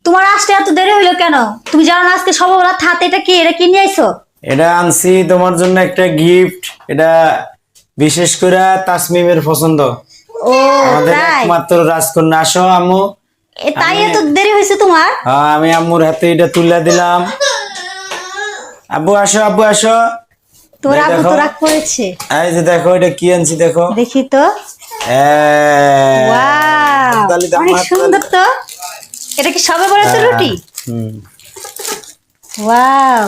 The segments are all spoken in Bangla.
তোমার আসতে এত দেরি হইলো কেন? তুমি জানো না আজকে সবাই হাতে এটা কি, এটা কি নিয়ে আইছো? এটা আনছি তোমার জন্য একটা গিফট। এটা বিশেষ করে তাসমিমের পছন্দ। ও আমাদের তাই? একমাত্র রাজকন্যা। আসো আম্মু। তাই আমি- এত দেরি হয়েছে তোমার? হ্যাঁ, আমি আম্মুর হাতে এটা তুলে দিলাম। আব্বু আসো, আব্বু আসো। তোর এই আব্বু দেখো, তো রাগ করেছে। এই যে দেখো এটা কি আনছি দেখো। দেখি তো। ওয়াও, হাততালি দাও, অনেক হাততালি। সুন্দর তো। এটা কি সবে বড়াতে রুটি? হুম। ওয়াও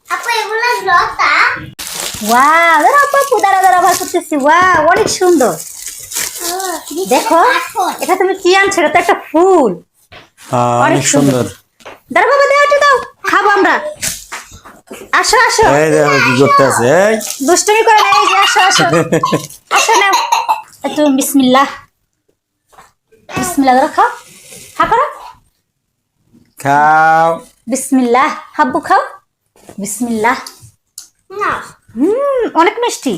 আপু এগুলো লতা। ওয়াও, দাঁড়া আপু, দাঁড়া দাঁড়া ভাই করতেছি। ওয়াও, অনেক সুন্দর। দেখো, এটা তুমি কি আনছো? এটা তো একটা ফুল। অনেক সুন্দর। দাঁড়া বাবা, দাও একটু দাও, খাবো আমরা। আসো আসো, এই দেখো কি করতে আছে। এই দুষ্টুমি করে না, এই যে আসো আসো আসো না। একটু বিসমিল্লাহ, বিসমিল্লাহ ধরো, খাও, খা করো। খাও। বিসমিল্লাহ, হাব্বু খাও। বিসমিল্লাহ। না অনেক মিষ্টি।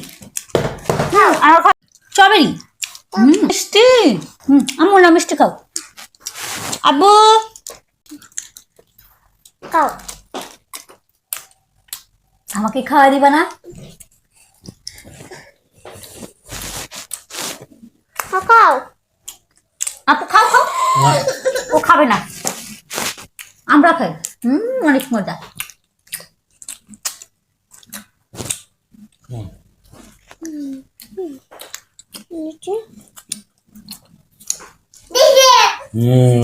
আর খাও স্ট্রবেরি। মিষ্টি। আম্মু না মিষ্টি খাও। আব্বু খাও। আমাকে খাওয়া দিবা না? খাও। আপু খাও খাও। ও খাবে না, আমরা খাই। অনেক মজা। দিদি হুম